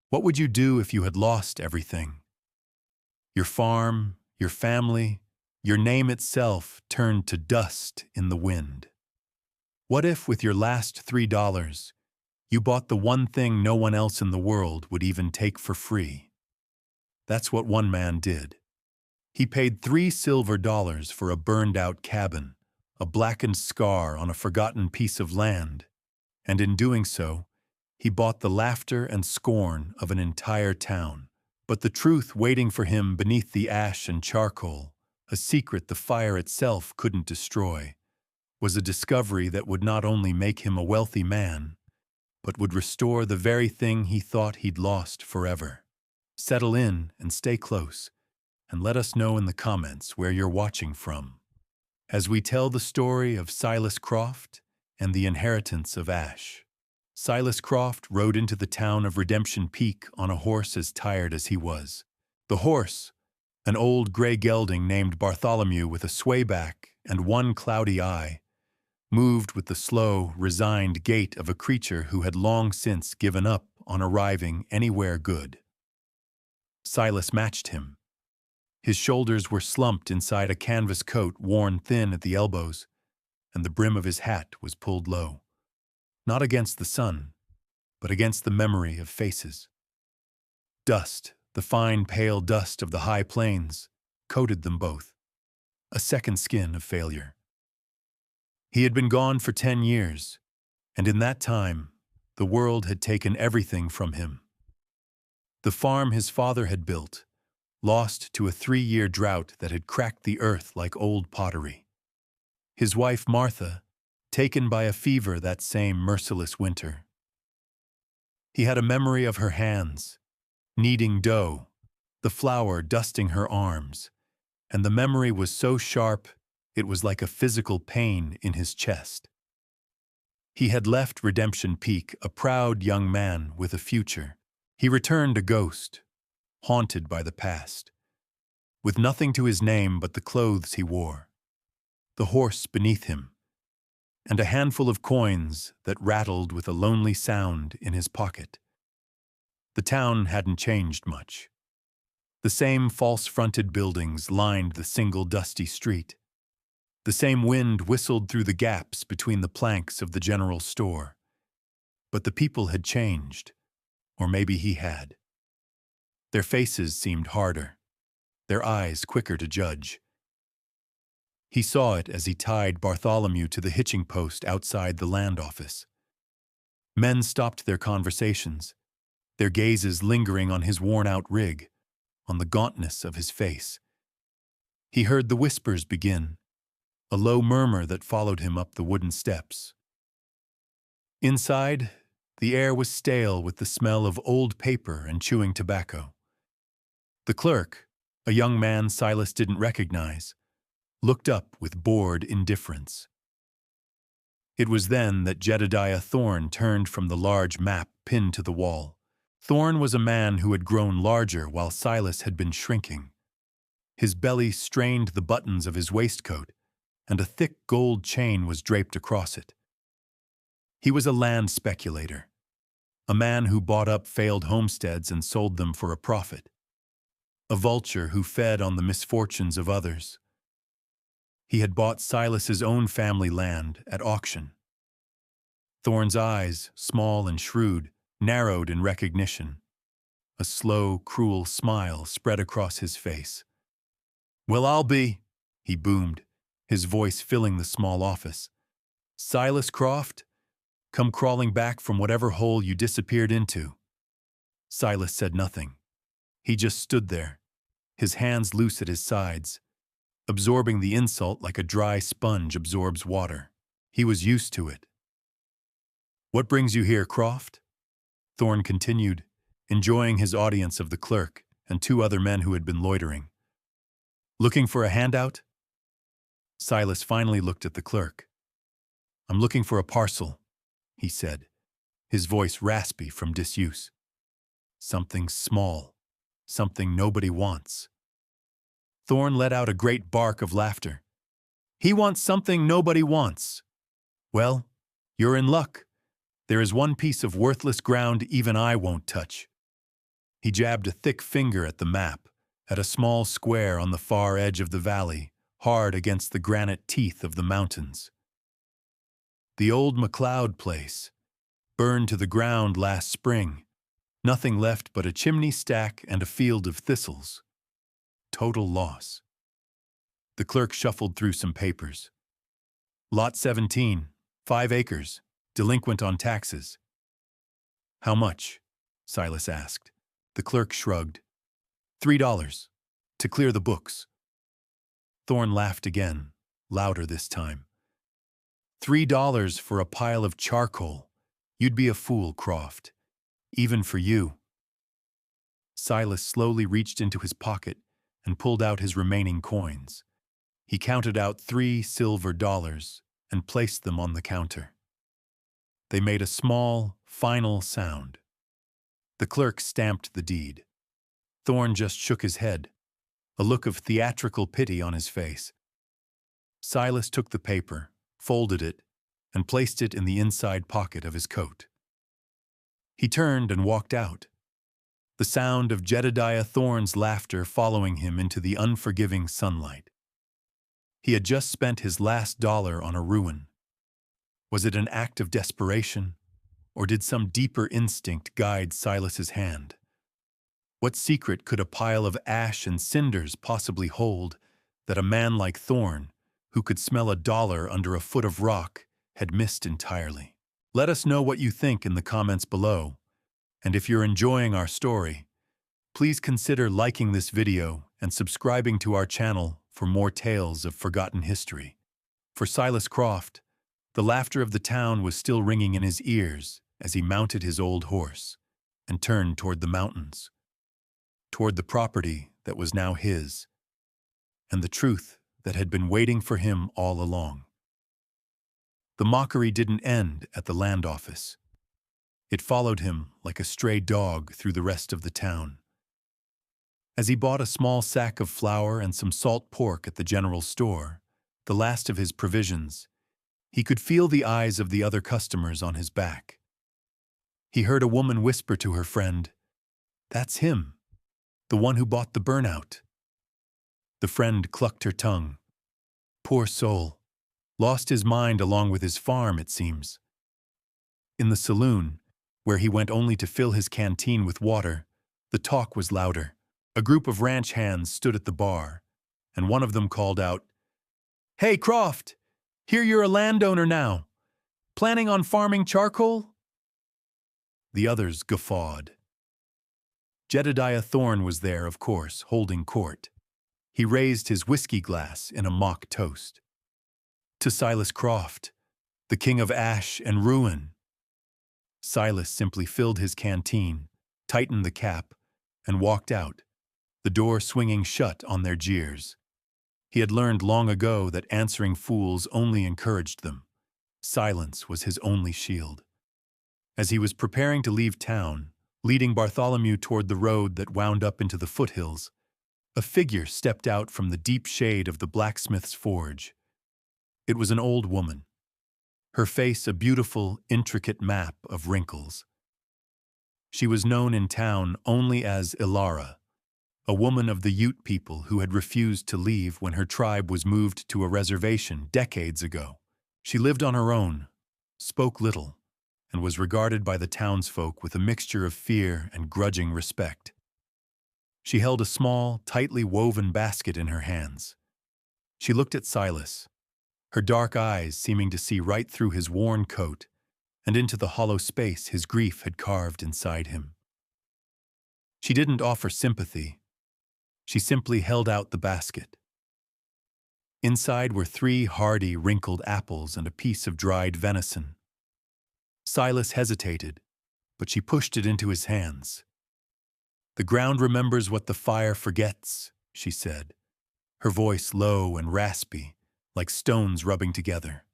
What would you do if you had lost everything? Your farm, your family, your name itself turned to dust in the wind. What if, with your last $3, you bought the one thing no one else in the world would even take for free? That's what one man did. He paid $3 silver for a burned-out cabin, a blackened scar on a forgotten piece of land, and in doing so, he bought the laughter and scorn of an entire town. But the truth waiting for him beneath the ash and charcoal, a secret the fire itself couldn't destroy, was a discovery that would not only make him a wealthy man, but would restore the very thing he thought he'd lost forever. Settle in and stay close, and let us know in the comments where you're watching from, as we tell the story of Silas Croft and the inheritance of Ash. Silas Croft rode into the town of Redemption Peak on a horse as tired as he was. The horse, an old gray gelding named Bartholomew with a swayback and one cloudy eye, moved with the slow, resigned gait of a creature who had long since given up on arriving anywhere good. Silas matched him. His shoulders were slumped inside a canvas coat worn thin at the elbows, and the brim of his hat was pulled low. Not against the sun, but against the memory of faces. Dust, the fine pale dust of the high plains, coated them both. A second skin of failure. He had been gone for 10 years, and in that time, the world had taken everything from him. The farm his father had built, lost to a 3-year drought that had cracked the earth like old pottery. His wife Martha, taken by a fever that same merciless winter. He had a memory of her hands, kneading dough, the flour dusting her arms, and the memory was so sharp it was like a physical pain in his chest. He had left Redemption Peak a proud young man with a future. He returned a ghost, haunted by the past, with nothing to his name but the clothes he wore, the horse beneath him, and a handful of coins that rattled with a lonely sound in his pocket. The town hadn't changed much. The same false-fronted buildings lined the single dusty street. The same wind whistled through the gaps between the planks of the general store. But the people had changed, or maybe he had. Their faces seemed harder, their eyes quicker to judge. He saw it as he tied Bartholomew to the hitching post outside the land office. Men stopped their conversations, their gazes lingering on his worn-out rig, on the gauntness of his face. He heard the whispers begin, a low murmur that followed him up the wooden steps. Inside, the air was stale with the smell of old paper and chewing tobacco. The clerk, a young man Silas didn't recognize, looked up with bored indifference. It was then that Jedediah Thorne turned from the large map pinned to the wall. Thorne was a man who had grown larger while Silas had been shrinking. His belly strained the buttons of his waistcoat, and a thick gold chain was draped across it. He was a land speculator, a man who bought up failed homesteads and sold them for a profit, a vulture who fed on the misfortunes of others. He had bought Silas's own family land at auction. Thorne's eyes, small and shrewd, narrowed in recognition. A slow, cruel smile spread across his face. "Well, I'll be," he boomed, his voice filling the small office. "Silas Croft, come crawling back from whatever hole you disappeared into." Silas said nothing. He just stood there, his hands loose at his sides, absorbing the insult like a dry sponge absorbs water. He was used to it. "What brings you here, Croft?" Thorne continued, enjoying his audience of the clerk and 2 other men who had been loitering. "Looking for a handout?" Silas finally looked at the clerk. "I'm looking for a parcel," he said, his voice raspy from disuse. "Something small, something nobody wants." Thorne let out a great bark of laughter. "He wants something nobody wants. Well, you're in luck. There is one piece of worthless ground even I won't touch." He jabbed a thick finger at the map, at a small square on the far edge of the valley, hard against the granite teeth of the mountains. The old McLeod place, burned to the ground last spring, nothing left but a chimney stack and a field of thistles. Total loss. The clerk shuffled through some papers. Lot 17, 5 acres, delinquent on taxes. How much? Silas asked. The clerk shrugged. $3, to clear the books. Thorne laughed again, louder this time. $3 for a pile of charcoal. You'd be a fool, Croft. Even for you. Silas slowly reached into his pocket and pulled out his remaining coins. He counted out 3 silver dollars and placed them on the counter. They made a small, final sound. The clerk stamped the deed. Thorne just shook his head, a look of theatrical pity on his face. Silas took the paper, folded it, and placed it in the inside pocket of his coat. He turned and walked out, the sound of Jedediah Thorne's laughter following him into the unforgiving sunlight. He had just spent his last dollar on a ruin. Was it an act of desperation, or did some deeper instinct guide Silas's hand? What secret could a pile of ash and cinders possibly hold that a man like Thorne, who could smell a dollar under a foot of rock, had missed entirely? Let us know what you think in the comments below, and if you're enjoying our story, please consider liking this video and subscribing to our channel for more tales of forgotten history. For Silas Croft, the laughter of the town was still ringing in his ears as he mounted his old horse and turned toward the mountains, toward the property that was now his, and the truth that had been waiting for him all along. The mockery didn't end at the land office. It followed him like a stray dog through the rest of the town. As he bought a small sack of flour and some salt pork at the general store, the last of his provisions, he could feel the eyes of the other customers on his back. He heard a woman whisper to her friend, "That's him, the one who bought the burnout." The friend clucked her tongue. Poor soul. Lost his mind along with his farm, it seems. In the saloon, where he went only to fill his canteen with water, the talk was louder. A group of ranch hands stood at the bar, and one of them called out, "Hey, Croft! Hear you're a landowner now. Planning on farming charcoal?" The others guffawed. Jedediah Thorne was there, of course, holding court. He raised his whiskey glass in a mock toast. To Silas Croft, the king of ash and ruin. Silas simply filled his canteen, tightened the cap, and walked out, the door swinging shut on their jeers. He had learned long ago that answering fools only encouraged them. Silence was his only shield. As he was preparing to leave town, leading Bartholomew toward the road that wound up into the foothills, a figure stepped out from the deep shade of the blacksmith's forge. It was an old woman, her face a beautiful, intricate map of wrinkles. She was known in town only as Ilara, a woman of the Ute people who had refused to leave when her tribe was moved to a reservation decades ago. She lived on her own, spoke little, and was regarded by the townsfolk with a mixture of fear and grudging respect. She held a small, tightly woven basket in her hands. She looked at Silas, her dark eyes seeming to see right through his worn coat and into the hollow space his grief had carved inside him. She didn't offer sympathy. She simply held out the basket. Inside were 3 hardy, wrinkled apples and a piece of dried venison. Silas hesitated, but she pushed it into his hands. "The ground remembers what the fire forgets," she said, her voice low and raspy, like stones rubbing together.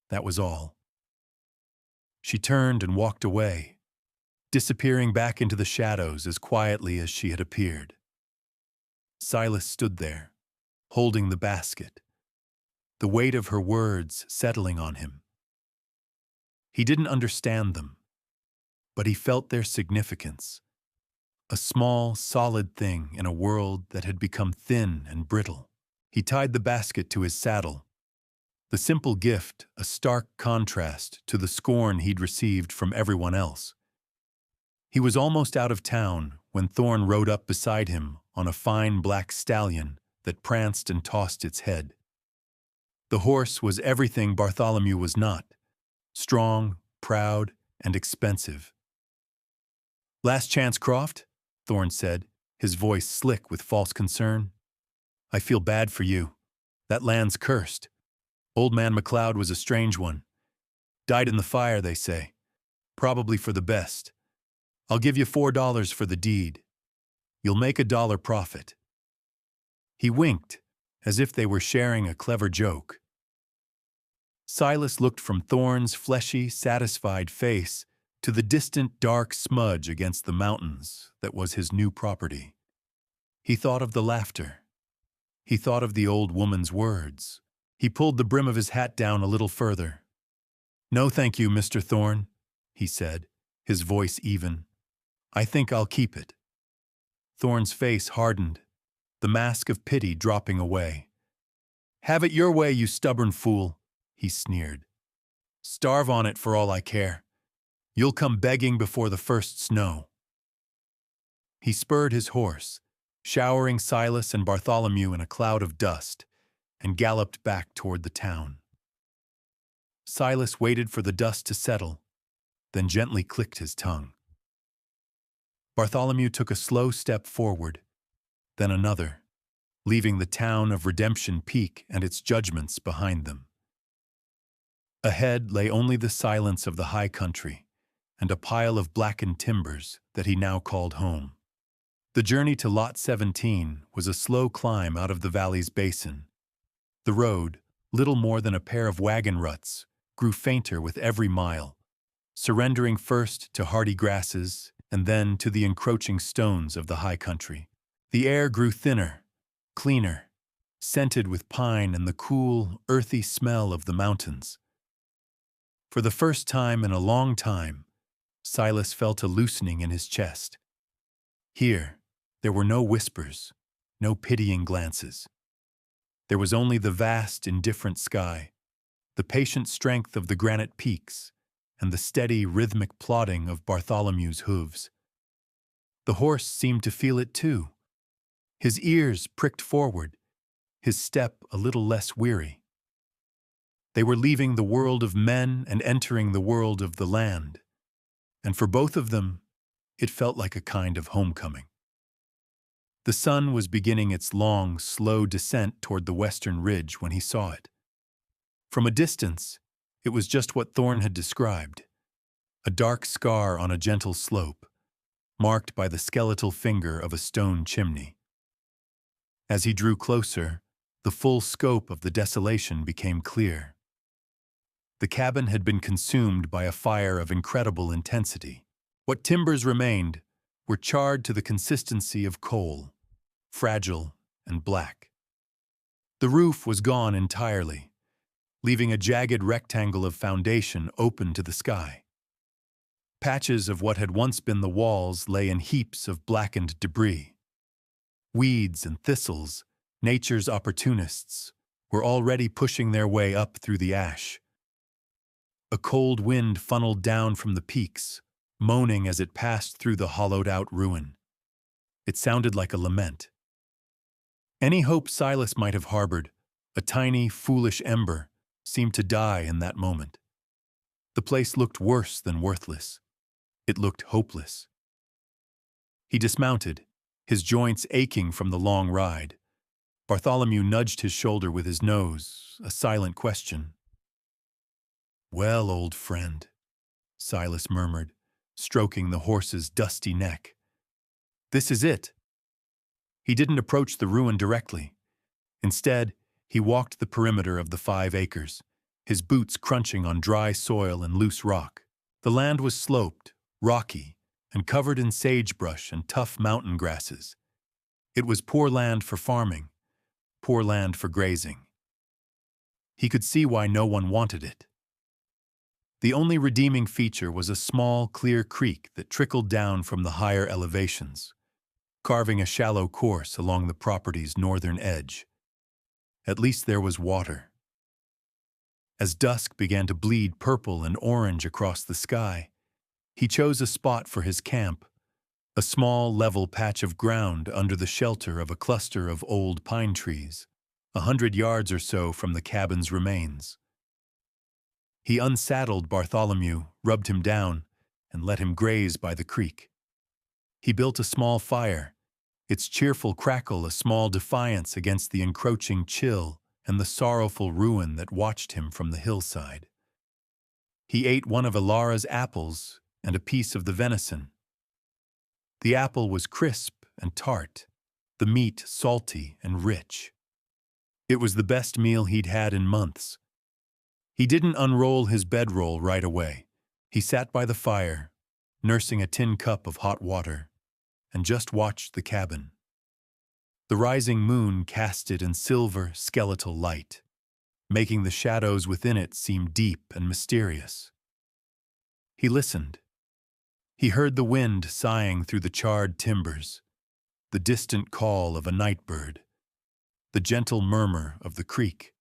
That was all. She turned and walked away, disappearing back into the shadows as quietly as she had appeared. Silas stood there, holding the basket, the weight of her words settling on him. He didn't understand them, but he felt their significance. a small, solid thing in a world that had become thin and brittle. He tied the basket to his saddle, the simple gift a stark contrast to the scorn he'd received from everyone else. He was almost out of town when Thorn rode up beside him on a fine black stallion that pranced and tossed its head. The horse was everything Bartholomew was not: strong, proud, and expensive. "Last chance, Croft?" Thorn said, his voice slick with false concern. "I feel bad for you. That land's cursed. Old Man McLeod was a strange one. Died in the fire, they say. Probably for the best. I'll give you $4 for the deed. You'll make $1 profit." He winked, as if they were sharing a clever joke. Silas looked from Thorn's fleshy, satisfied face to the distant dark smudge against the mountains that was his new property. He thought of the laughter. He thought of the old woman's words. He pulled the brim of his hat down a little further. "No, thank you, Mr. Thorn," he said, his voice even. "I think I'll keep it." Thorn's face hardened, the mask of pity dropping away. "Have it your way, you stubborn fool," he sneered. "Starve on it for all I care. You'll come begging before the first snow." He spurred his horse, showering Silas and Bartholomew in a cloud of dust, and galloped back toward the town. Silas waited for the dust to settle, then gently clicked his tongue. Bartholomew took a slow step forward, then another, leaving the town of Redemption Peak and its judgments behind them. Ahead lay only the silence of the high country and a pile of blackened timbers that he now called home. The journey to Lot 17 was a slow climb out of the valley's basin. The road, little more than a pair of wagon ruts, grew fainter with every mile, surrendering first to hardy grasses and then to the encroaching stones of the high country. The air grew thinner, cleaner, scented with pine and the cool, earthy smell of the mountains. For the first time in a long time, Silas felt a loosening in his chest. Here, there were no whispers, no pitying glances. There was only the vast, indifferent sky, the patient strength of the granite peaks, and the steady, rhythmic plodding of Bartholomew's hooves. The horse seemed to feel it too. His ears pricked forward, his step a little less weary. They were leaving the world of men and entering the world of the land, and for both of them, it felt like a kind of homecoming. The sun was beginning its long, slow descent toward the western ridge when he saw it. From a distance, it was just what Thorn had described, a dark scar on a gentle slope, marked by the skeletal finger of a stone chimney. As he drew closer, the full scope of the desolation became clear. The cabin had been consumed by a fire of incredible intensity. What timbers remained were charred to the consistency of coal, fragile and black. The roof was gone entirely, leaving a jagged rectangle of foundation open to the sky. Patches of what had once been the walls lay in heaps of blackened debris. Weeds and thistles, nature's opportunists, were already pushing their way up through the ash. A cold wind funneled down from the peaks, moaning as it passed through the hollowed-out ruin. It sounded like a lament. Any hope Silas might have harbored, a tiny, foolish ember, seemed to die in that moment. The place looked worse than worthless. It looked hopeless. He dismounted, his joints aching from the long ride. Bartholomew nudged his shoulder with his nose, a silent question. "Well, old friend," Silas murmured, stroking the horse's dusty neck. "This is it." He didn't approach the ruin directly. Instead, he walked the perimeter of the 5 acres, his boots crunching on dry soil and loose rock. The land was sloped, rocky, and covered in sagebrush and tough mountain grasses. It was poor land for farming, poor land for grazing. He could see why no one wanted it. The only redeeming feature was a small, clear creek that trickled down from the higher elevations, carving a shallow course along the property's northern edge. At least there was water. As dusk began to bleed purple and orange across the sky, he chose a spot for his camp, a small, level patch of ground under the shelter of a cluster of old pine trees, 100 yards or so from the cabin's remains. He unsaddled Bartholomew, rubbed him down, and let him graze by the creek. He built a small fire, its cheerful crackle a small defiance against the encroaching chill and the sorrowful ruin that watched him from the hillside. He ate one of Alara's apples and a piece of the venison. The apple was crisp and tart, the meat salty and rich. It was the best meal he'd had in months. He didn't unroll his bedroll right away. He sat by the fire, nursing a tin cup of hot water, and just watched the cabin. The rising moon cast it in silver, skeletal light, making the shadows within it seem deep and mysterious. He listened. He heard the wind sighing through the charred timbers, the distant call of a night bird, the gentle murmur of the creek.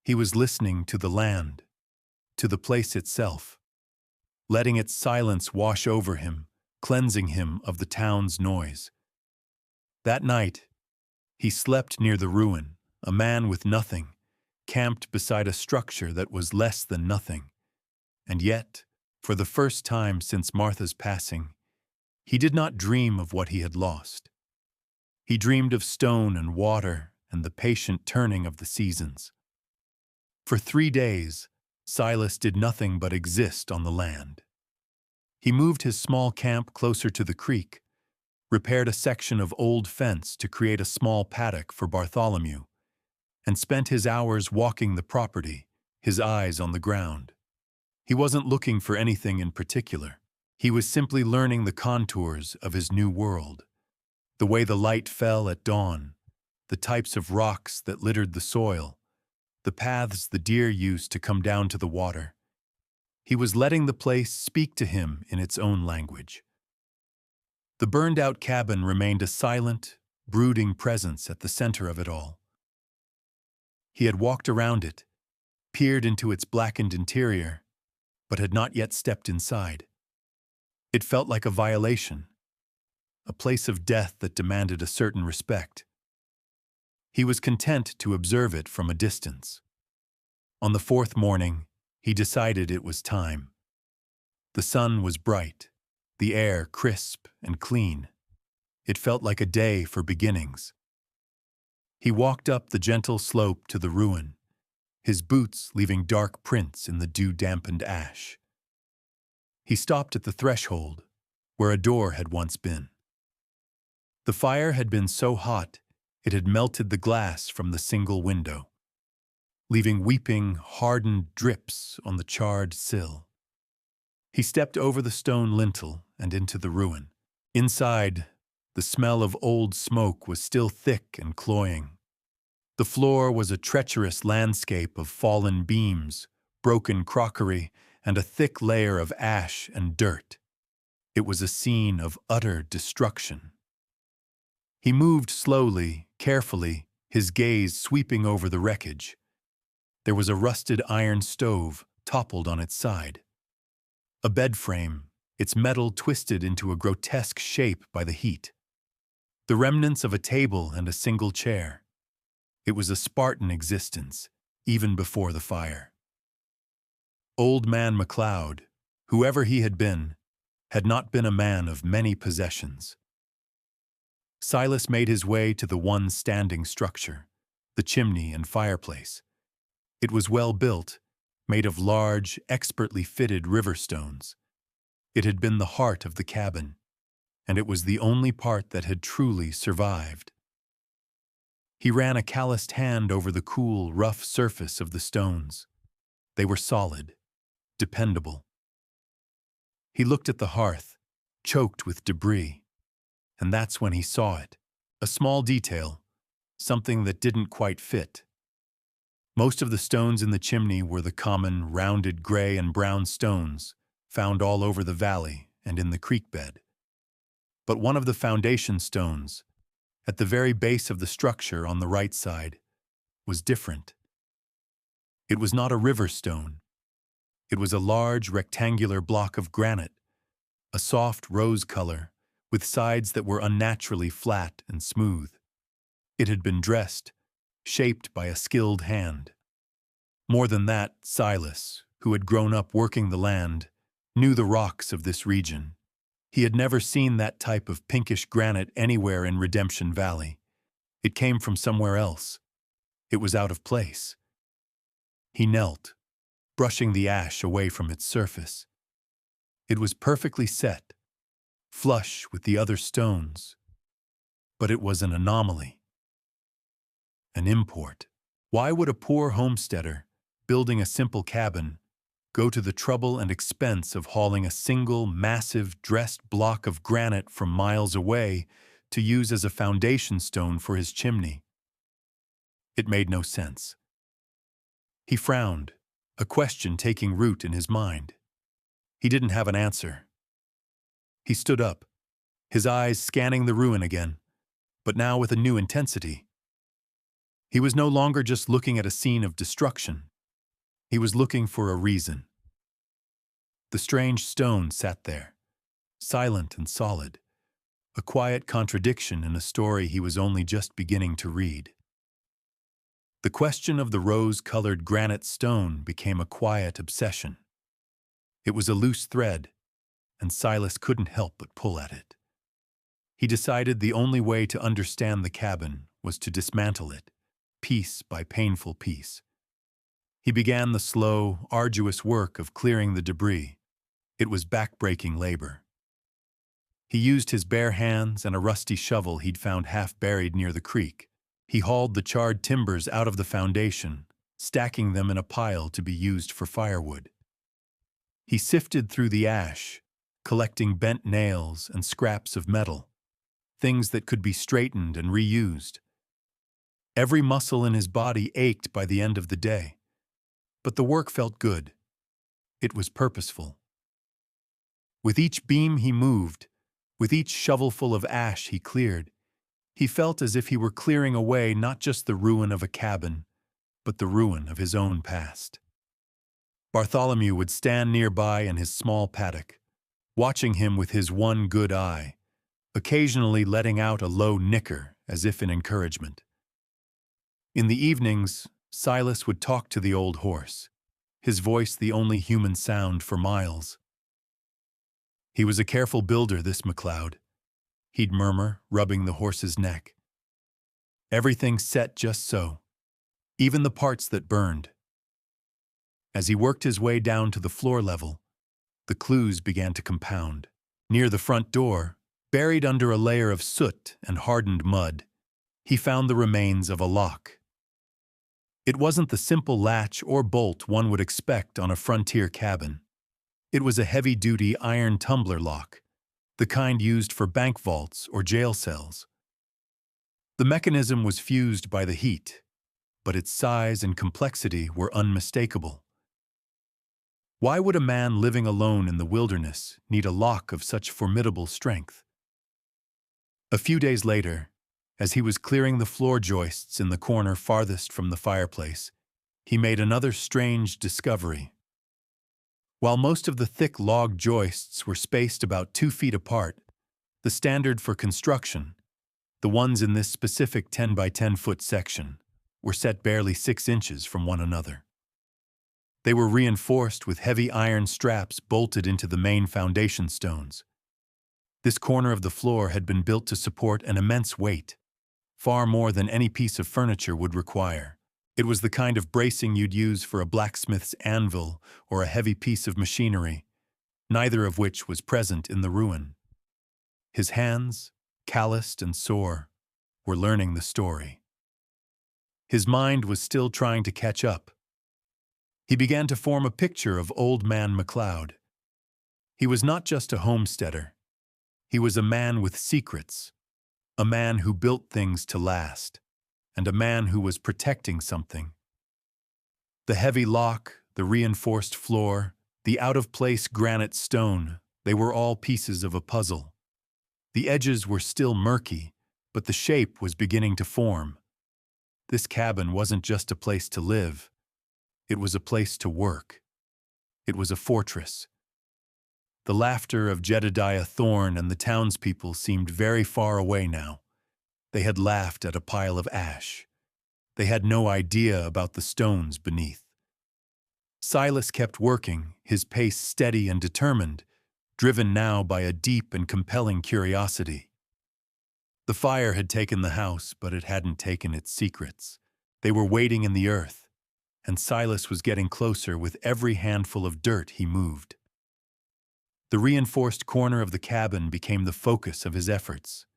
He was listening to the land, to the place itself, letting its silence wash over him, cleansing him of the town's noise. That night, he slept near the ruin, a man with nothing, camped beside a structure that was less than nothing. And yet, for the first time since Martha's passing, he did not dream of what he had lost. He dreamed of stone and water and the patient turning of the seasons. For 3 days, Silas did nothing but exist on the land. He moved his small camp closer to the creek, repaired a section of old fence to create a small paddock for Bartholomew, and spent his hours walking the property, his eyes on the ground. He wasn't looking for anything in particular. He was simply learning the contours of his new world, the way the light fell at dawn, the types of rocks that littered the soil, the paths the deer used to come down to the water. He was letting the place speak to him in its own language. The burned-out cabin remained a silent, brooding presence at the center of it all. He had walked around it, peered into its blackened interior, but had not yet stepped inside. It felt like a violation, a place of death that demanded a certain respect. He was content to observe it from a distance. On the 4th morning, he decided it was time. The sun was bright, the air crisp and clean. It felt like a day for beginnings. He walked up the gentle slope to the ruin, his boots leaving dark prints in the dew-dampened ash. He stopped at the threshold, where a door had once been. The fire had been so hot, it had melted the glass from the single window, leaving weeping, hardened drips on the charred sill. He stepped over the stone lintel and into the ruin. Inside, the smell of old smoke was still thick and cloying. The floor was a treacherous landscape of fallen beams, broken crockery, and a thick layer of ash and dirt. It was a scene of utter destruction. He moved slowly, carefully, his gaze sweeping over the wreckage. There was a rusted iron stove toppled on its side. A bed frame, its metal twisted into a grotesque shape by the heat. The remnants of a table and a single chair. It was a Spartan existence, even before the fire. Old Man MacLeod, whoever he had not been a man of many possessions. Silas made his way to the one standing structure, the chimney and fireplace. It was well built, made of large, expertly fitted river stones. It had been the heart of the cabin, and it was the only part that had truly survived. He ran a calloused hand over the cool, rough surface of the stones. They were solid, dependable. He looked at the hearth, choked with debris, and that's when he saw it. A small detail, something that didn't quite fit. Most of the stones in the chimney were the common, rounded gray and brown stones found all over the valley and in the creek bed. But one of the foundation stones, at the very base of the structure on the right side, was different. It was not a river stone. It was a large rectangular block of granite, a soft rose color, with sides that were unnaturally flat and smooth. It had been dressed, shaped by a skilled hand. More than that, Silas, who had grown up working the land, knew the rocks of this region. He had never seen that type of pinkish granite anywhere in Redemption Valley. It came from somewhere else. It was out of place. He knelt, brushing the ash away from its surface. It was perfectly set, flush with the other stones. But it was an anomaly. An import. Why would a poor homesteader, building a simple cabin, go to the trouble and expense of hauling a single, massive, dressed block of granite from miles away to use as a foundation stone for his chimney? It made no sense. He frowned, a question taking root in his mind. He didn't have an answer. He stood up, his eyes scanning the ruin again, but now with a new intensity. He was no longer just looking at a scene of destruction. He was looking for a reason. The strange stone sat there, silent and solid, a quiet contradiction in a story he was only just beginning to read. The question of the rose-colored granite stone became a quiet obsession. It was a loose thread, and Silas couldn't help but pull at it. He decided the only way to understand the cabin was to dismantle it, piece by painful piece. He began the slow, arduous work of clearing the debris. It was back-breaking labor. He used his bare hands and a rusty shovel he'd found half buried near the creek. He hauled the charred timbers out of the foundation, stacking them in a pile to be used for firewood. He sifted through the ash, collecting bent nails and scraps of metal, things that could be straightened and reused. Every muscle in his body ached by the end of the day, but the work felt good. It was purposeful. With each beam he moved, with each shovelful of ash he cleared, he felt as if he were clearing away not just the ruin of a cabin, but the ruin of his own past. Bartholomew would stand nearby in his small paddock, watching him with his one good eye, occasionally letting out a low nicker as if in encouragement. In the evenings, Silas would talk to the old horse, his voice the only human sound for miles. He was a careful builder, this MacLeod, he'd murmur, rubbing the horse's neck. Everything set just so, even the parts that burned. As he worked his way down to the floor level, the clues began to compound. Near the front door, buried under a layer of soot and hardened mud, he found the remains of a lock. It wasn't the simple latch or bolt one would expect on a frontier cabin. It was a heavy-duty iron tumbler lock, the kind used for bank vaults or jail cells. The mechanism was fused by the heat, but its size and complexity were unmistakable. Why would a man living alone in the wilderness need a lock of such formidable strength? A few days later, as he was clearing the floor joists in the corner farthest from the fireplace, he made another strange discovery. While most of the thick log joists were spaced about 2 feet apart, the standard for construction, the ones in this specific 10 by 10 foot section, were set barely 6 inches from one another. They were reinforced with heavy iron straps bolted into the main foundation stones. This corner of the floor had been built to support an immense weight, far more than any piece of furniture would require. It was the kind of bracing you'd use for a blacksmith's anvil or a heavy piece of machinery, neither of which was present in the ruin. His hands, calloused and sore, were learning the story. His mind was still trying to catch up. He began to form a picture of Old Man MacLeod. He was not just a homesteader. He was a man with secrets, a man who built things to last, and a man who was protecting something. The heavy lock, the reinforced floor, the out-of-place granite stone, they were all pieces of a puzzle. The edges were still murky, but the shape was beginning to form. This cabin wasn't just a place to live. It was a place to work. It was a fortress. The laughter of Jedediah Thorne and the townspeople seemed very far away now. They had laughed at a pile of ash. They had no idea about the stones beneath. Silas kept working, his pace steady and determined, driven now by a deep and compelling curiosity. The fire had taken the house, but it hadn't taken its secrets. They were waiting in the earth, and Silas was getting closer with every handful of dirt he moved. The reinforced corner of the cabin became the focus of his efforts.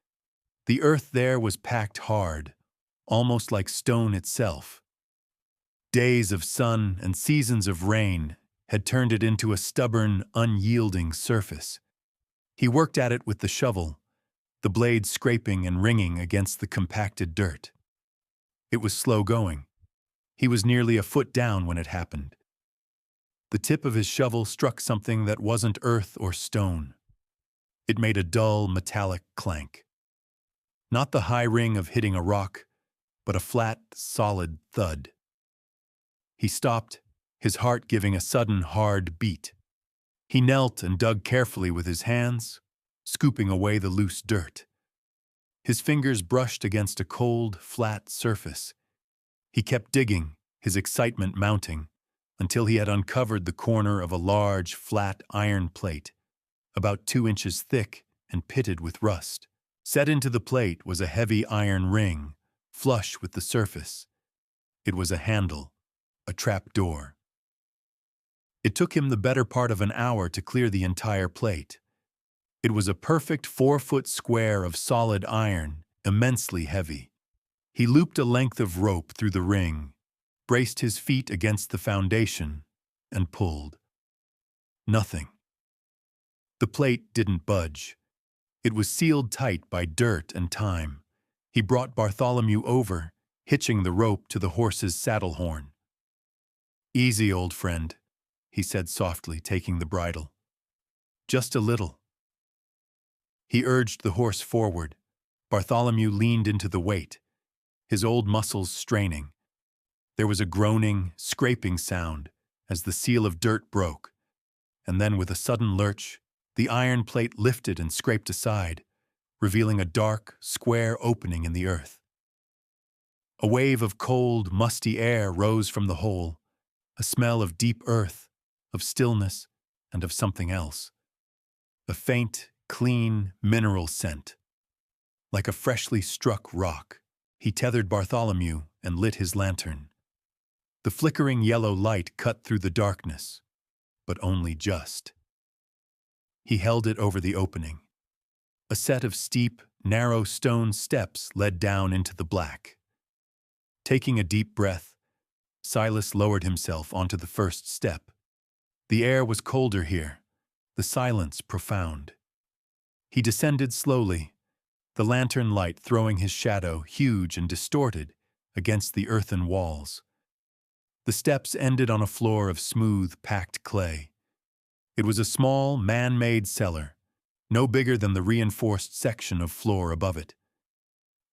The earth there was packed hard, almost like stone itself. Days of sun and seasons of rain had turned it into a stubborn, unyielding surface. He worked at it with the shovel, the blade scraping and ringing against the compacted dirt. It was slow going. He was nearly a foot down when it happened. The tip of his shovel struck something that wasn't earth or stone. It made a dull, metallic clank. Not the high ring of hitting a rock, but a flat, solid thud. He stopped, his heart giving a sudden, hard beat. He knelt and dug carefully with his hands, scooping away the loose dirt. His fingers brushed against a cold, flat surface. He kept digging, his excitement mounting, until he had uncovered the corner of a large, flat iron plate, about 2 inches thick and pitted with rust. Set into the plate was a heavy iron ring, flush with the surface. It was a handle, a trap door. It took him the better part of an hour to clear the entire plate. It was a perfect 4-foot square of solid iron, immensely heavy. He looped a length of rope through the ring, braced his feet against the foundation, and pulled. Nothing. The plate didn't budge. It was sealed tight by dirt and time. He brought Bartholomew over, hitching the rope to the horse's saddle horn. "Easy, old friend," he said softly, taking the bridle. "Just a little." He urged the horse forward. Bartholomew leaned into the weight, his old muscles straining. There was a groaning, scraping sound as the seal of dirt broke, and then with a sudden lurch, the iron plate lifted and scraped aside, revealing a dark, square opening in the earth. A wave of cold, musty air rose from the hole, a smell of deep earth, of stillness, and of something else. A faint, clean, mineral scent. Like a freshly struck rock, he tethered Bartholomew and lit his lantern. The flickering yellow light cut through the darkness, but only just. He held it over the opening. A set of steep, narrow stone steps led down into the black. Taking a deep breath, Silas lowered himself onto the first step. The air was colder here, the silence profound. He descended slowly, the lantern light throwing his shadow, huge and distorted, against the earthen walls. The steps ended on a floor of smooth, packed clay. It was a small, man-made cellar, no bigger than the reinforced section of floor above it.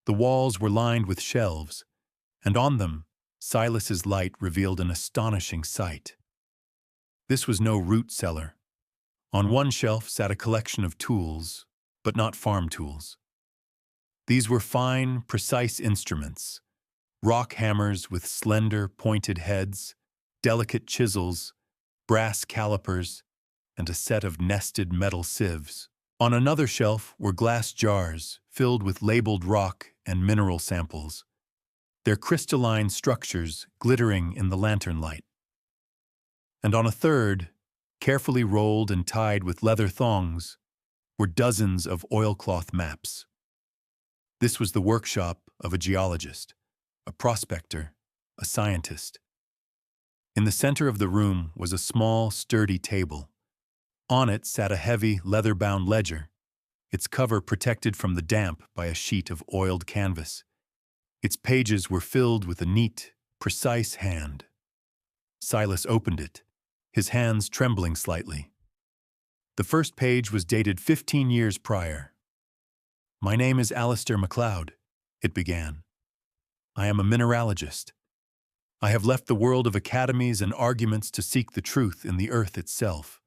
The walls were lined with shelves, and on them, Silas's light revealed an astonishing sight. This was no root cellar. On one shelf sat a collection of tools, but not farm tools. These were fine, precise instruments, rock hammers with slender, pointed heads, delicate chisels, brass calipers, and a set of nested metal sieves. On another shelf were glass jars filled with labeled rock and mineral samples, their crystalline structures glittering in the lantern light. And on a third, carefully rolled and tied with leather thongs, were dozens of oilcloth maps. This was the workshop of a geologist, a prospector, a scientist. In the center of the room was a small, sturdy table. On it sat a heavy, leather-bound ledger, its cover protected from the damp by a sheet of oiled canvas. Its pages were filled with a neat, precise hand. Silas opened it, his hands trembling slightly. The first page was dated 15 years prior. "My name is Alistair MacLeod," it began. "I am a mineralogist. I have left the world of academies and arguments to seek the truth in the earth itself.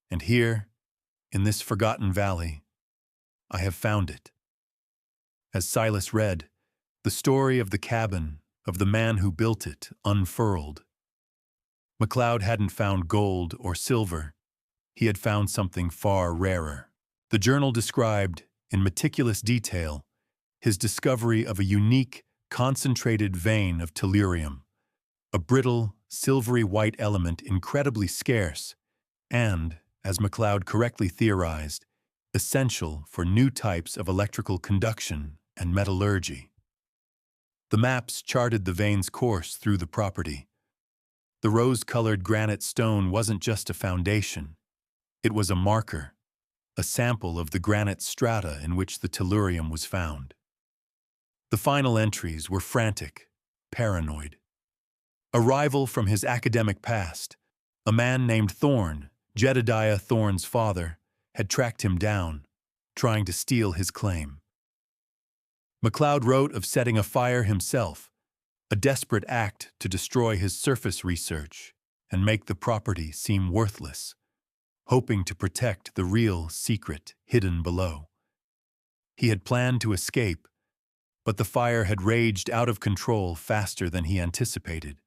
And here, in this forgotten valley, I have found it." As Silas read, the story of the cabin, of the man who built it, unfurled. MacLeod hadn't found gold or silver. He had found something far rarer. The journal described, in meticulous detail, his discovery of a unique, concentrated vein of tellurium, a brittle, silvery white element incredibly scarce and, as MacLeod correctly theorized, essential for new types of electrical conduction and metallurgy. The maps charted the vein's course through the property. The rose-colored granite stone wasn't just a foundation. It was a marker, a sample of the granite strata in which the tellurium was found. The final entries were frantic, paranoid. A rival from his academic past, a man named Thorne, Jedediah Thorne's father, had tracked him down, trying to steal his claim. MacLeod wrote of setting a fire himself, a desperate act to destroy his surface research and make the property seem worthless, hoping to protect the real secret hidden below. He had planned to escape, but the fire had raged out of control faster than he anticipated.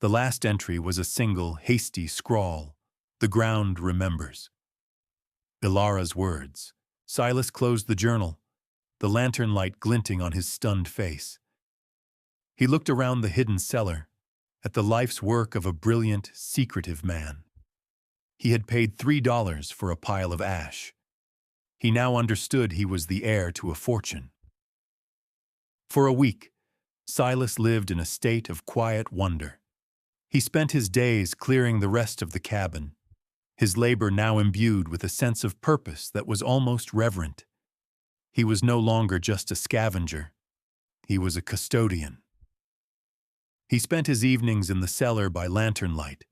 The last entry was a single, hasty scrawl. "The ground remembers." Ilara's words. Silas closed the journal, the lantern light glinting on his stunned face. He looked around the hidden cellar, at the life's work of a brilliant, secretive man. He had paid $3 for a pile of ash. He now understood he was the heir to a fortune. For a week, Silas lived in a state of quiet wonder. He spent his days clearing the rest of the cabin, his labor now imbued with a sense of purpose that was almost reverent. He was no longer just a scavenger. He was a custodian. He spent his evenings in the cellar by lantern light,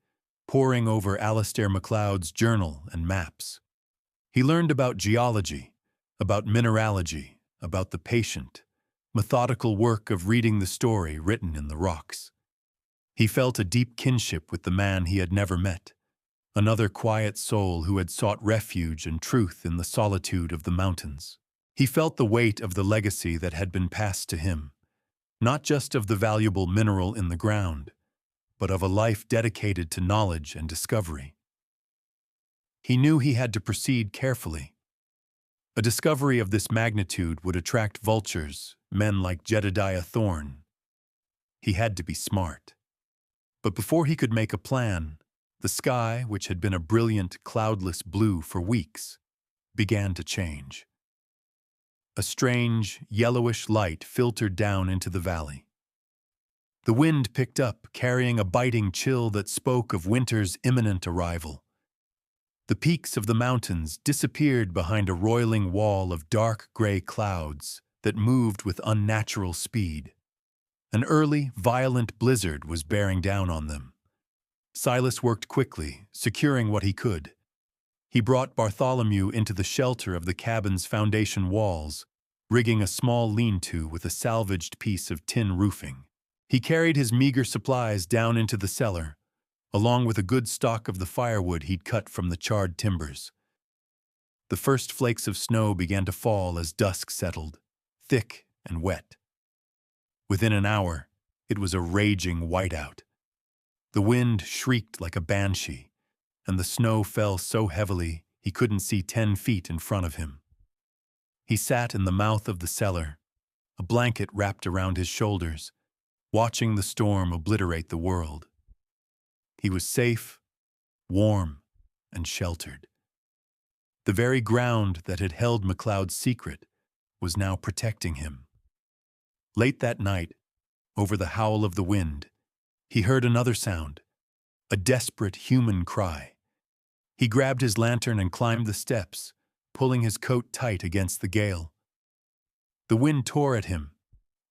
poring over Alistair MacLeod's journal and maps. He learned about geology, about mineralogy, about the patient, methodical work of reading the story written in the rocks. He felt a deep kinship with the man he had never met, another quiet soul who had sought refuge and truth in the solitude of the mountains. He felt the weight of the legacy that had been passed to him, not just of the valuable mineral in the ground, but of a life dedicated to knowledge and discovery. He knew he had to proceed carefully. A discovery of this magnitude would attract vultures, men like Jedediah Thorne. He had to be smart. But before he could make a plan, the sky, which had been a brilliant, cloudless blue for weeks, began to change. A strange, yellowish light filtered down into the valley. The wind picked up, carrying a biting chill that spoke of winter's imminent arrival. The peaks of the mountains disappeared behind a roiling wall of dark gray clouds that moved with unnatural speed. An early, violent blizzard was bearing down on them. Silas worked quickly, securing what he could. He brought Bartholomew into the shelter of the cabin's foundation walls, rigging a small lean-to with a salvaged piece of tin roofing. He carried his meager supplies down into the cellar, along with a good stock of the firewood he'd cut from the charred timbers. The first flakes of snow began to fall as dusk settled, thick and wet. Within an hour, it was a raging whiteout. The wind shrieked like a banshee, and the snow fell so heavily he couldn't see 10 feet in front of him. He sat in the mouth of the cellar, a blanket wrapped around his shoulders, watching the storm obliterate the world. He was safe, warm, and sheltered. The very ground that had held MacLeod's secret was now protecting him. Late that night, over the howl of the wind, he heard another sound, a desperate human cry. He grabbed his lantern and climbed the steps, pulling his coat tight against the gale. The wind tore at him,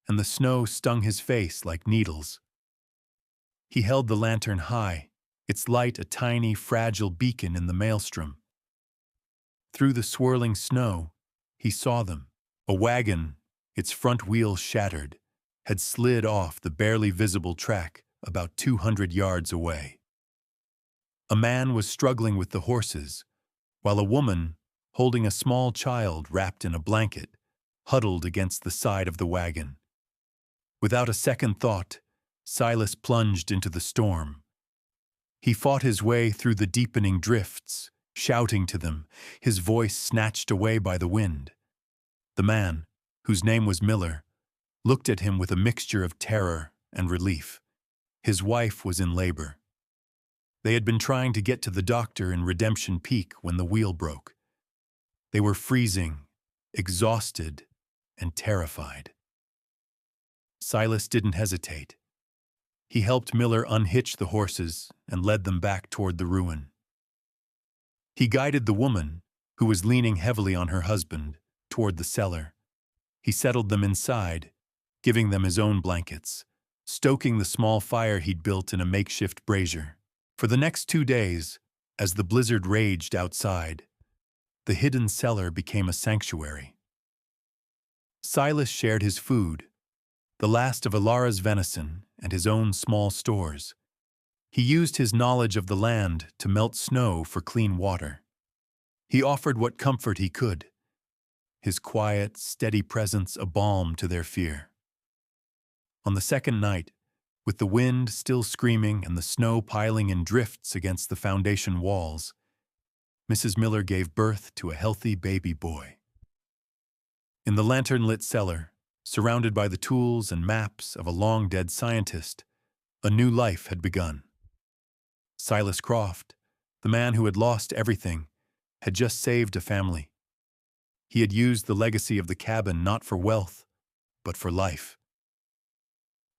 and the snow stung his face like needles. He held the lantern high, its light a tiny, fragile beacon in the maelstrom. Through the swirling snow, he saw them. A wagon, its front wheels shattered, had slid off the barely visible track about 200 yards away. A man was struggling with the horses, while a woman, holding a small child wrapped in a blanket, huddled against the side of the wagon. Without a second thought, Silas plunged into the storm. He fought his way through the deepening drifts, shouting to them, his voice snatched away by the wind. The man, whose name was Miller, looked at him with a mixture of terror and relief. His wife was in labor. They had been trying to get to the doctor in Redemption Peak when the wheel broke. They were freezing, exhausted, and terrified. Silas didn't hesitate. He helped Miller unhitch the horses and led them back toward the ruin. He guided the woman, who was leaning heavily on her husband, toward the cellar. He settled them inside, giving them his own blankets, stoking the small fire he'd built in a makeshift brazier. For the next 2 days, as the blizzard raged outside, the hidden cellar became a sanctuary. Silas shared his food, the last of Alara's venison and his own small stores. He used his knowledge of the land to melt snow for clean water. He offered what comfort he could, his quiet, steady presence a balm to their fear. On the second night, with the wind still screaming and the snow piling in drifts against the foundation walls, Mrs. Miller gave birth to a healthy baby boy. In the lantern-lit cellar, surrounded by the tools and maps of a long-dead scientist, a new life had begun. Silas Croft, the man who had lost everything, had just saved a family. He had used the legacy of the cabin not for wealth, but for life.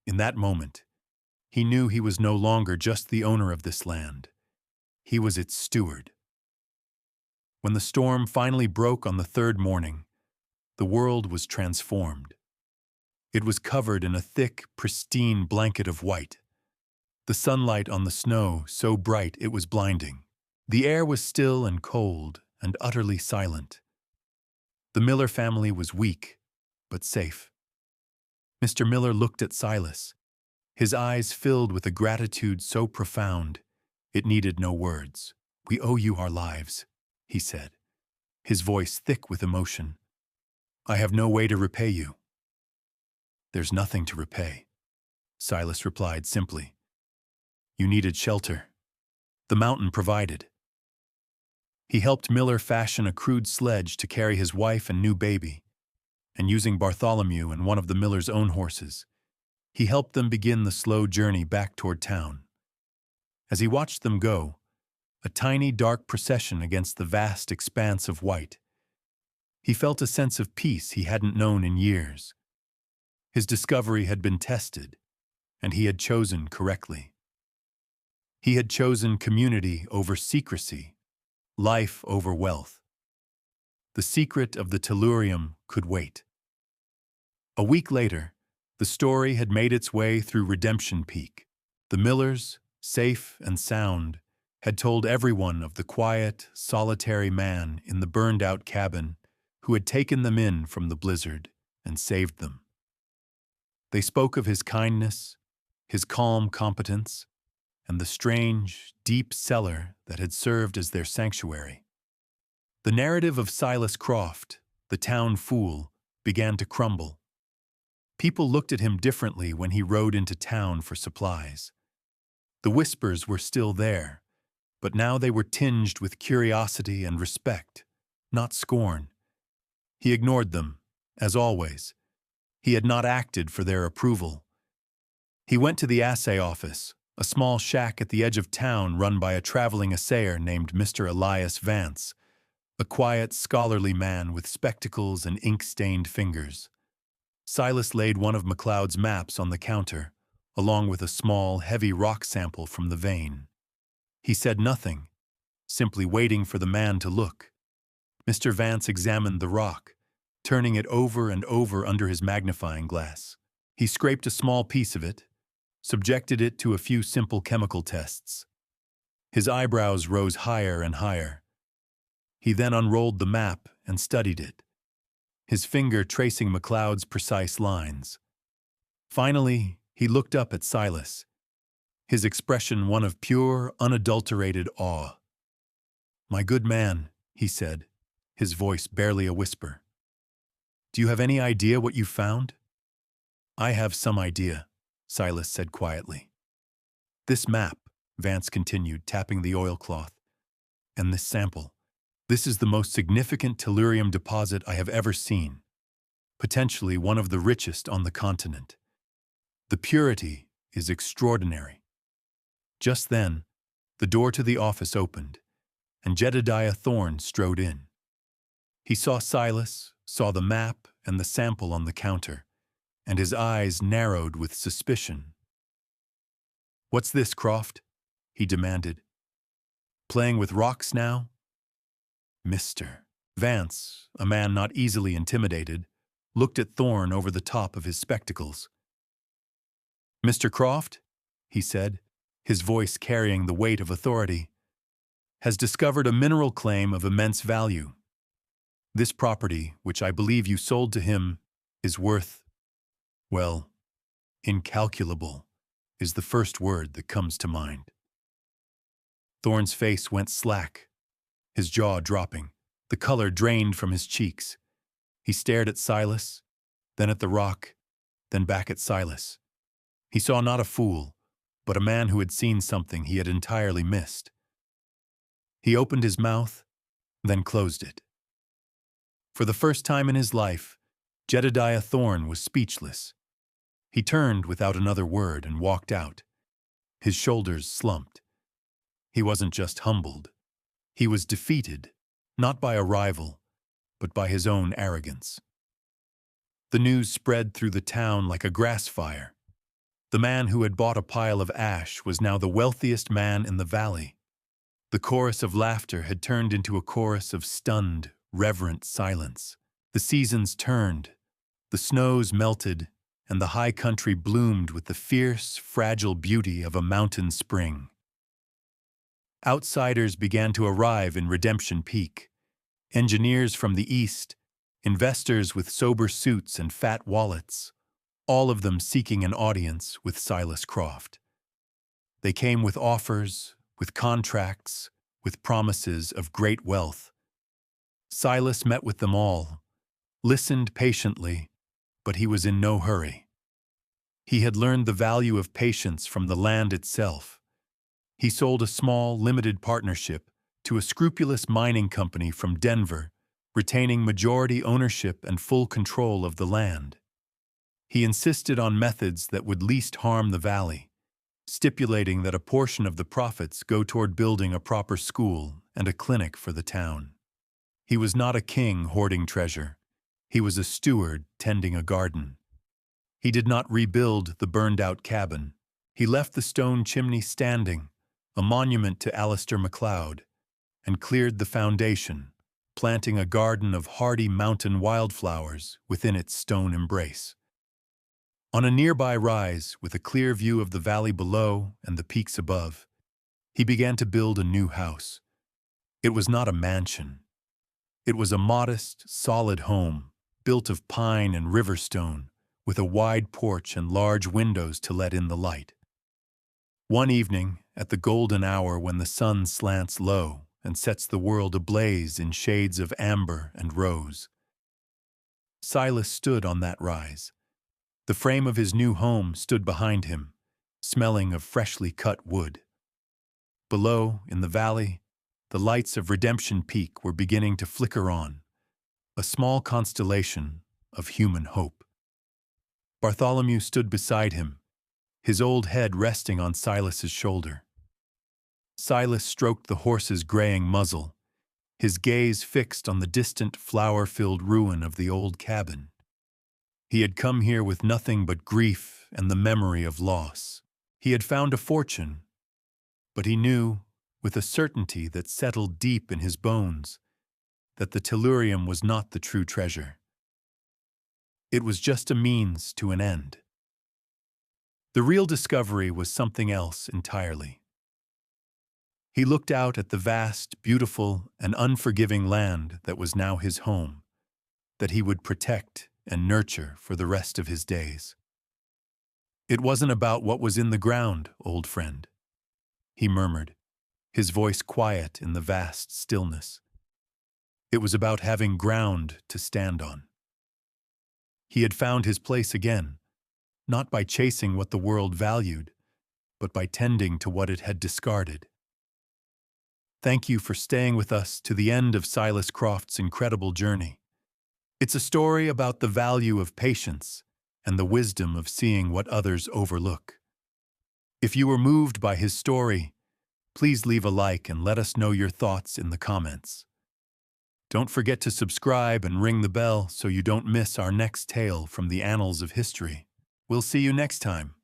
In that moment, he knew he was no longer just the owner of this land. He was its steward. When the storm finally broke on the third morning, the world was transformed. It was covered in a thick, pristine blanket of white. The sunlight on the snow so bright it was blinding. The air was still and cold and utterly silent. The Miller family was weak, but safe. Mr. Miller looked at Silas, his eyes filled with a gratitude so profound it needed no words. "We owe you our lives," he said, his voice thick with emotion. "I have no way to repay you." "There's nothing to repay," Silas replied simply. "You needed shelter. The mountain provided." He helped Miller fashion a crude sledge to carry his wife and new baby, and using Bartholomew and one of the Miller's own horses, he helped them begin the slow journey back toward town. As he watched them go, a tiny dark procession against the vast expanse of white, he felt a sense of peace he hadn't known in years. His discovery had been tested, and he had chosen correctly. He had chosen community over secrecy, life over wealth. The secret of the tellurium could wait. A week later, the story had made its way through Redemption Peak. The Millers, safe and sound, had told everyone of the quiet, solitary man in the burned-out cabin who had taken them in from the blizzard and saved them. They spoke of his kindness, his calm competence, and the strange, deep cellar that had served as their sanctuary. The narrative of Silas Croft, the town fool, began to crumble. People looked at him differently when he rode into town for supplies. The whispers were still there, but now they were tinged with curiosity and respect, not scorn. He ignored them, as always. He had not acted for their approval. He went to the assay office, a small shack at the edge of town run by a traveling assayer named Mr. Elias Vance, a quiet, scholarly man with spectacles and ink-stained fingers. Silas laid one of McLeod's maps on the counter, along with a small, heavy rock sample from the vein. He said nothing, simply waiting for the man to look. Mr. Vance examined the rock, turning it over and over under his magnifying glass. He scraped a small piece of it, subjected it to a few simple chemical tests. His eyebrows rose higher and higher. He then unrolled the map and studied it, his finger tracing McLeod's precise lines. Finally, he looked up at Silas, his expression one of pure, unadulterated awe. "My good man," he said, his voice barely a whisper. "Do you have any idea what you found?" "I have some idea," Silas said quietly. "This map," Vance continued, tapping the oilcloth, "and this sample. This is the most significant tellurium deposit I have ever seen, potentially one of the richest on the continent. The purity is extraordinary." Just then, the door to the office opened, and Jedediah Thorne strode in. He saw Silas, saw the map and the sample on the counter, and his eyes narrowed with suspicion. "What's this, Croft?" he demanded. "Playing with rocks now?" "Mr." Vance, a man not easily intimidated, looked at Thorne over the top of his spectacles. "Mr. Croft," he said, his voice carrying the weight of authority, "has discovered a mineral claim of immense value. This property, which I believe you sold to him, is worth, well, incalculable is the first word that comes to mind." Thorne's face went slack, his jaw dropping, the color drained from his cheeks. He stared at Silas, then at the rock, then back at Silas. He saw not a fool, but a man who had seen something he had entirely missed. He opened his mouth, then closed it. For the first time in his life, Jedediah Thorne was speechless. He turned without another word and walked out. His shoulders slumped. He wasn't just humbled. He was defeated, not by a rival, but by his own arrogance. The news spread through the town like a grass fire. The man who had bought a pile of ash was now the wealthiest man in the valley. The chorus of laughter had turned into a chorus of stunned, reverent silence. The seasons turned, the snows melted, and the high country bloomed with the fierce, fragile beauty of a mountain spring. Outsiders began to arrive in Redemption Peak. Engineers from the east, investors with sober suits and fat wallets, all of them seeking an audience with Silas Croft. They came with offers, with contracts, with promises of great wealth. Silas met with them all, listened patiently, but he was in no hurry. He had learned the value of patience from the land itself. He sold a small, limited partnership to a scrupulous mining company from Denver, retaining majority ownership and full control of the land. He insisted on methods that would least harm the valley, stipulating that a portion of the profits go toward building a proper school and a clinic for the town. He was not a king hoarding treasure. He was a steward tending a garden. He did not rebuild the burned-out cabin. He left the stone chimney standing, a monument to Alistair MacLeod, and cleared the foundation, planting a garden of hardy mountain wildflowers within its stone embrace. On a nearby rise, with a clear view of the valley below and the peaks above, he began to build a new house. It was not a mansion. It was a modest, solid home, built of pine and river stone, with a wide porch and large windows to let in the light. One evening, at the golden hour when the sun slants low and sets the world ablaze in shades of amber and rose, Silas stood on that rise. The frame of his new home stood behind him, smelling of freshly cut wood. Below, in the valley, the lights of Redemption Peak were beginning to flicker on, a small constellation of human hope. Bartholomew stood beside him, his old head resting on Silas's shoulder. Silas stroked the horse's graying muzzle, his gaze fixed on the distant flower-filled ruin of the old cabin. He had come here with nothing but grief and the memory of loss. He had found a fortune, but he knew, with a certainty that settled deep in his bones, that the tellurium was not the true treasure. It was just a means to an end. The real discovery was something else entirely. He looked out at the vast, beautiful, and unforgiving land that was now his home, that he would protect and nurture for the rest of his days. "It wasn't about what was in the ground, old friend," he murmured, his voice quiet in the vast stillness. "It was about having ground to stand on." He had found his place again, not by chasing what the world valued, but by tending to what it had discarded. Thank you for staying with us to the end of Silas Croft's incredible journey. It's a story about the value of patience and the wisdom of seeing what others overlook. If you were moved by his story, please leave a like and let us know your thoughts in the comments. Don't forget to subscribe and ring the bell so you don't miss our next tale from the annals of history. We'll see you next time.